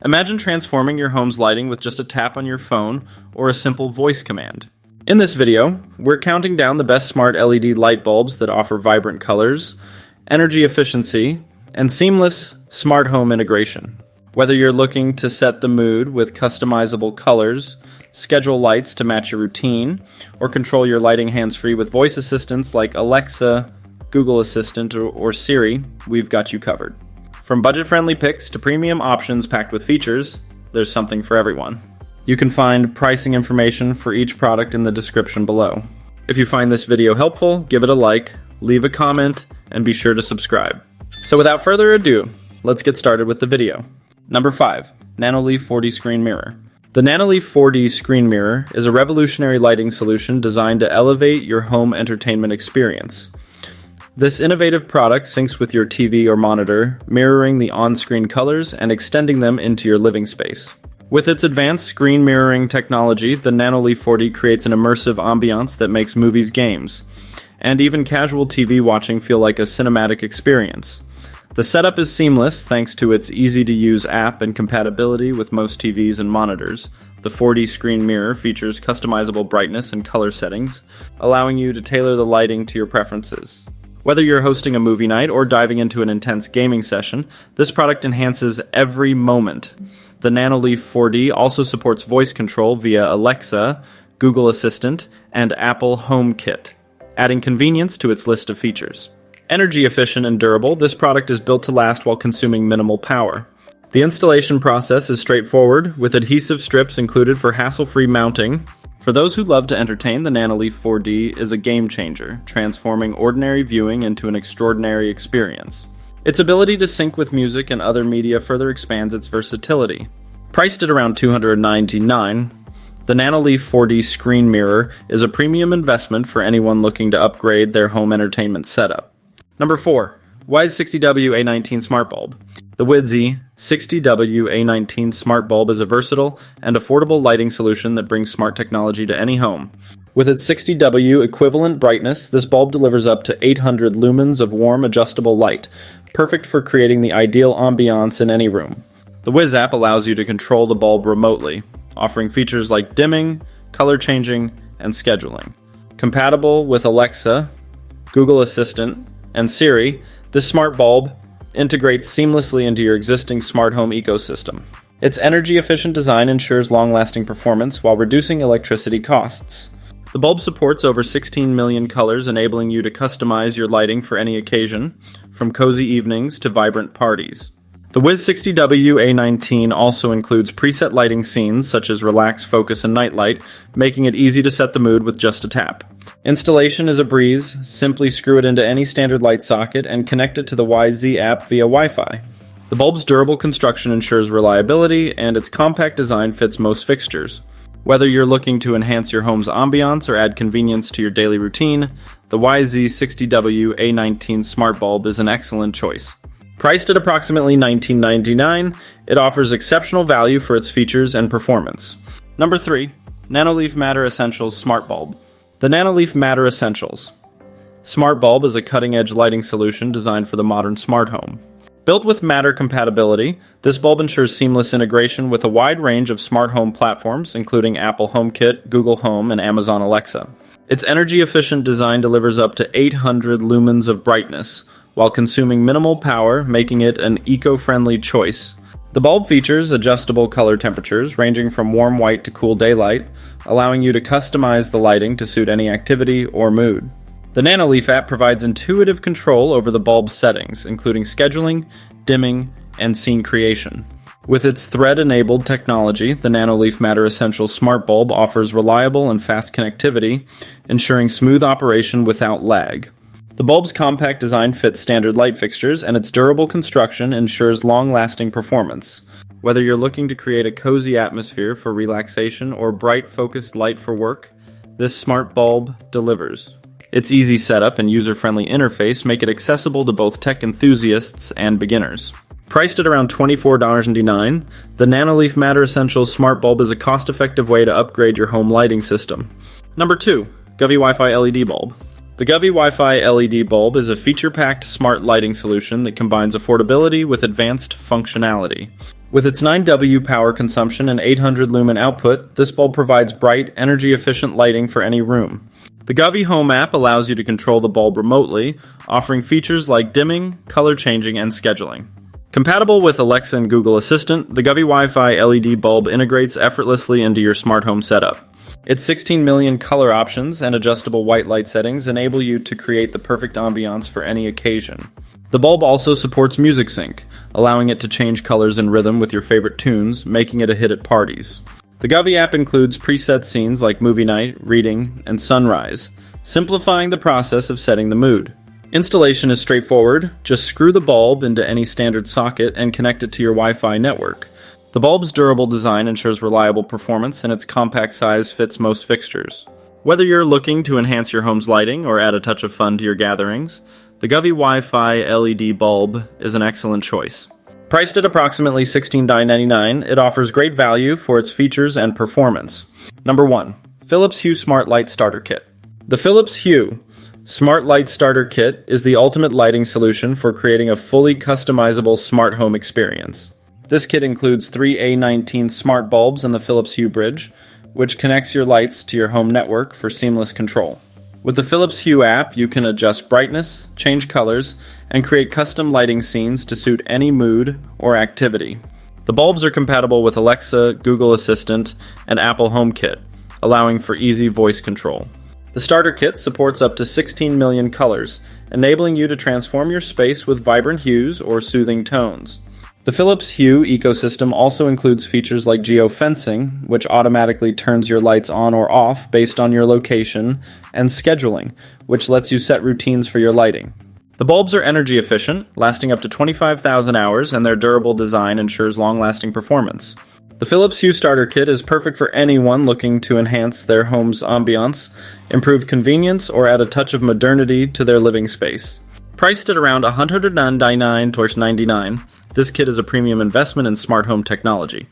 Imagine transforming your home's lighting with just a tap on your phone or a simple voice command. In this video, we're counting down the best smart LED light bulbs that offer vibrant colors, energy efficiency, and seamless smart home integration. Whether you're looking to set the mood with customizable colors, schedule lights to match your routine, or control your lighting hands-free with voice assistants like Alexa, Google Assistant, or Siri, we've got you covered. From budget-friendly picks to premium options packed with features, there's something for everyone. You can find pricing information for each product in the description below. If you find this video helpful, give it a like, leave a comment, and be sure to subscribe. So without further ado, let's get started with the video. Number 5. Nanoleaf 4D Screen Mirror. The Nanoleaf 4D Screen Mirror is a revolutionary lighting solution designed to elevate your home entertainment experience. This innovative product syncs with your TV or monitor, mirroring the on-screen colors and extending them into your living space. With its advanced screen mirroring technology, the Nanoleaf 4D creates an immersive ambiance that makes movies, games, and even casual TV watching feel like a cinematic experience. The setup is seamless thanks to its easy-to-use app and compatibility with most TVs and monitors. The 4D screen mirror features customizable brightness and color settings, allowing you to tailor the lighting to your preferences. Whether you're hosting a movie night or diving into an intense gaming session, this product enhances every moment. The Nanoleaf 4D also supports voice control via Alexa, Google Assistant, and Apple HomeKit, adding convenience to its list of features. Energy efficient and durable, this product is built to last while consuming minimal power. The installation process is straightforward, with adhesive strips included for hassle-free mounting. For those who love to entertain, the Nanoleaf 4D is a game changer, transforming ordinary viewing into an extraordinary experience. Its ability to sync with music and other media further expands its versatility. Priced at around $299, the Nanoleaf 4D Screen Mirror is a premium investment for anyone looking to upgrade their home entertainment setup. Number 4. Wyze 60W A19 Smart Bulb. The Wyze 60W A19 Smart Bulb is a versatile and affordable lighting solution that brings smart technology to any home. With its 60W equivalent brightness, this bulb delivers up to 800 lumens of warm, adjustable light, perfect for creating the ideal ambiance in any room. The Wyze app allows you to control the bulb remotely, offering features like dimming, color changing, and scheduling. Compatible with Alexa, Google Assistant, and Siri, this smart bulb integrates seamlessly into your existing smart home ecosystem. Its energy-efficient design ensures long-lasting performance while reducing electricity costs. The bulb supports over 16 million colors, enabling you to customize your lighting for any occasion, from cozy evenings to vibrant parties. The Wyze 60W A19 also includes preset lighting scenes such as relax, focus, and night light, making it easy to set the mood with just a tap. Installation is a breeze. Simply screw it into any standard light socket and connect it to the Wyze app via Wi-Fi. The bulb's durable construction ensures reliability, and its compact design fits most fixtures. Whether you're looking to enhance your home's ambiance or add convenience to your daily routine, the Wyze 60W A19 Smart Bulb is an excellent choice. Priced at approximately $19.99, it offers exceptional value for its features and performance. Number 3. Nanoleaf Matter Essentials Smart Bulb. The Nanoleaf Matter Essentials Smart Bulb is a cutting-edge lighting solution designed for the modern smart home. Built with Matter compatibility, this bulb ensures seamless integration with a wide range of smart home platforms, including Apple HomeKit, Google Home, and Amazon Alexa. Its energy-efficient design delivers up to 800 lumens of brightness, while consuming minimal power, making it an eco-friendly choice. The bulb features adjustable color temperatures ranging from warm white to cool daylight, allowing you to customize the lighting to suit any activity or mood. The Nanoleaf app provides intuitive control over the bulb's settings, including scheduling, dimming, and scene creation. With its thread-enabled technology, the Nanoleaf Matter Essentials Smart Bulb offers reliable and fast connectivity, ensuring smooth operation without lag. The bulb's compact design fits standard light fixtures, and its durable construction ensures long-lasting performance. Whether you're looking to create a cozy atmosphere for relaxation or bright, focused light for work, this smart bulb delivers. Its easy setup and user-friendly interface make it accessible to both tech enthusiasts and beginners. Priced at around $24.99, the Nanoleaf Matter Essentials Smart Bulb is a cost-effective way to upgrade your home lighting system. Number 2. Govee Wi-Fi LED Bulb. The Govee Wi-Fi LED bulb is a feature-packed smart lighting solution that combines affordability with advanced functionality. With its 9W power consumption and 800 lumen output, this bulb provides bright, energy-efficient lighting for any room. The Govee Home app allows you to control the bulb remotely, offering features like dimming, color changing, and scheduling. Compatible with Alexa and Google Assistant, the Govee Wi-Fi LED bulb integrates effortlessly into your smart home setup. Its 16 million color options and adjustable white light settings enable you to create the perfect ambiance for any occasion. The bulb also supports music sync, allowing it to change colors and rhythm with your favorite tunes, making it a hit at parties. The Govee app includes preset scenes like movie night, reading, and sunrise, simplifying the process of setting the mood. Installation is straightforward. Just screw the bulb into any standard socket and connect it to your Wi-Fi network. The bulb's durable design ensures reliable performance, and its compact size fits most fixtures. Whether you're looking to enhance your home's lighting or add a touch of fun to your gatherings, the Govee Wi-Fi LED bulb is an excellent choice. Priced at approximately $16.99, it offers great value for its features and performance. Number 1. Philips Hue Smart Light Starter Kit. The Philips Hue Smart Light Starter Kit is the ultimate lighting solution for creating a fully customizable smart home experience. This kit includes 3 A19 smart bulbs and the Philips Hue bridge, which connects your lights to your home network for seamless control. With the Philips Hue app, you can adjust brightness, change colors, and create custom lighting scenes to suit any mood or activity. The bulbs are compatible with Alexa, Google Assistant, and Apple HomeKit, allowing for easy voice control. The starter kit supports up to 16 million colors, enabling you to transform your space with vibrant hues or soothing tones. The Philips Hue ecosystem also includes features like geofencing, which automatically turns your lights on or off based on your location, and scheduling, which lets you set routines for your lighting. The bulbs are energy efficient, lasting up to 25,000 hours, and their durable design ensures long-lasting performance. The Philips Hue Starter Kit is perfect for anyone looking to enhance their home's ambiance, improve convenience, or add a touch of modernity to their living space. Priced at around $199.99, this kit is a premium investment in smart home technology.